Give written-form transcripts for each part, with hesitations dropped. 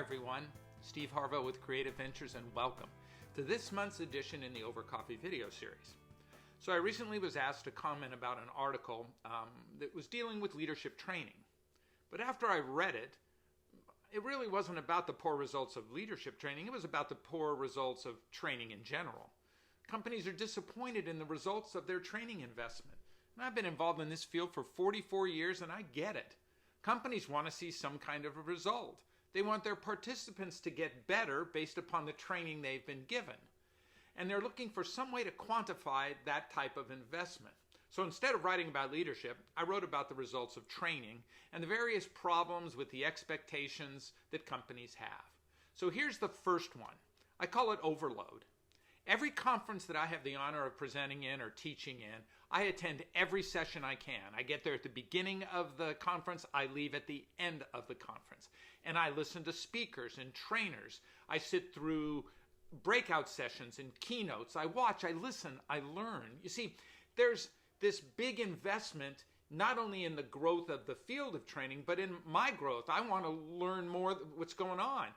everyone, Steve Harville with Creative Ventures, and welcome to this month's edition in the Over Coffee video series. So I recently was asked to comment about an article that was dealing with leadership training. But after I read it, it really wasn't about the poor results of leadership training, it was about the poor results of training in general. Companies are disappointed in the results of their training investment. And I've been involved in this field for 44 years and I get it. Companies want to see some kind of a result. They want their participants to get better based upon the training they've been given. And they're looking for some way to quantify that type of investment. So instead of writing about leadership, I wrote about the results of training and the various problems with the expectations that companies have. So here's the first one. I call it overload. Every conference that I have the honor of presenting in or teaching in, I attend every session I can. I get there at the beginning of the conference, I leave at the end of the conference. And I listen to speakers and trainers. I sit through breakout sessions and keynotes. I watch, I listen, I learn. You see, there's this big investment not only in the growth of the field of training, but in my growth. I want to learn more what's going on.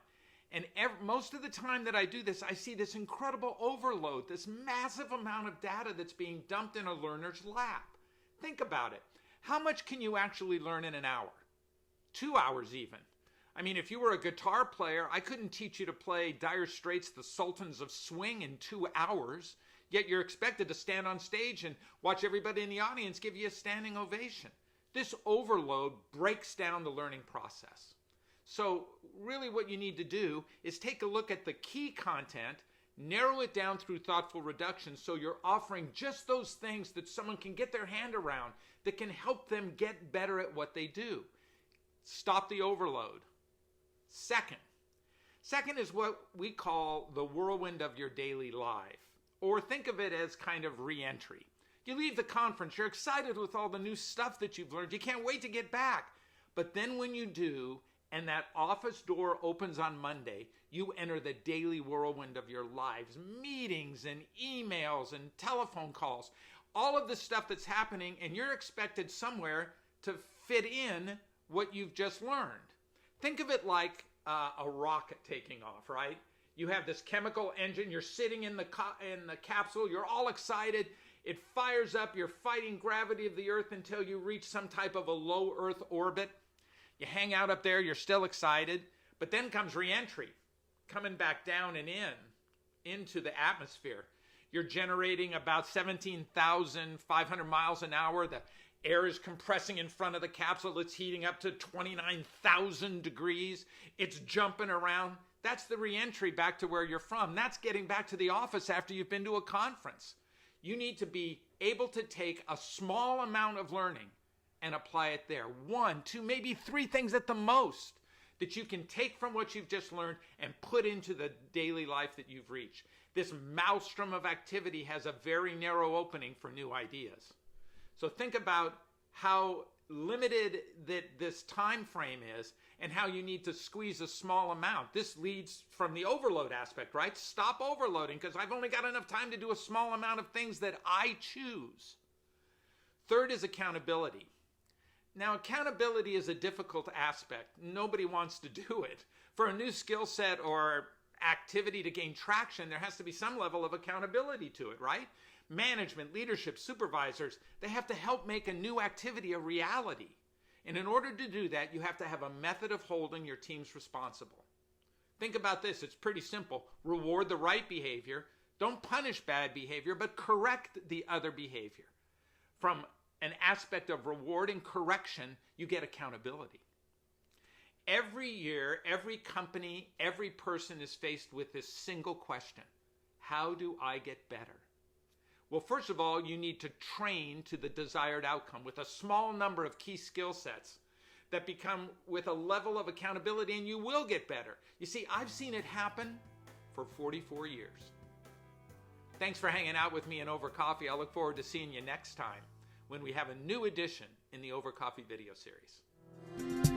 And most of the time that I do this, I see this incredible overload, this massive amount of data that's being dumped in a learner's lap. Think about it. How much can you actually learn in an hour? 2 hours even. I mean, if you were a guitar player, I couldn't teach you to play Dire Straits' The Sultans of Swing in 2 hours, yet you're expected to stand on stage and watch everybody in the audience give you a standing ovation. This overload breaks down the learning process. So really what you need to do is take a look at the key content, narrow it down through thoughtful reduction so you're offering just those things that someone can get their hand around that can help them get better at what they do. Stop the overload. Second is what we call the whirlwind of your daily life, or think of it as kind of re-entry. You leave the conference, you're excited with all the new stuff that you've learned, you can't wait to get back. But then when you do, and that office door opens on Monday, you enter the daily whirlwind of your lives, meetings and emails and telephone calls, all of the stuff that's happening, and you're expected somewhere to fit in what you've just learned. Think of it like a rocket taking off, right? You have this chemical engine, you're sitting in the capsule, you're all excited, it fires up, you're fighting gravity of the earth until you reach some type of a low Earth orbit. You hang out up there, you're still excited, but then comes re-entry, coming back down and into the atmosphere. You're generating about 17,500 miles an hour. The air is compressing in front of the capsule. It's heating up to 29,000 degrees. It's jumping around. That's the re-entry back to where you're from. That's getting back to the office after you've been to a conference. You need to be able to take a small amount of learning and apply it there. 1, 2, maybe 3 things at the most that you can take from what you've just learned and put into the daily life that you've reached. This maelstrom of activity has a very narrow opening for new ideas. So think about how limited that this time frame is and how you need to squeeze a small amount. This leads from the overload aspect, right? Stop overloading because I've only got enough time to do a small amount of things that I choose. Third is accountability. Now, accountability is a difficult aspect. Nobody wants to do it. For a new skill set or activity to gain traction, there has to be some level of accountability to it, right? Management, leadership, supervisors, they have to help make a new activity a reality. And in order to do that, you have to have a method of holding your teams responsible. Think about this. It's pretty simple. Reward the right behavior. Don't punish bad behavior, but correct the other behavior. From an aspect of reward and correction, you get accountability. Every year, every company, every person is faced with this single question. How do I get better? Well, first of all, you need to train to the desired outcome with a small number of key skill sets that become with a level of accountability, and you will get better. You see, I've seen it happen for 44 years. Thanks for hanging out with me in Over Coffee. I look forward to seeing you next time when we have a new edition in the Over Coffee video series.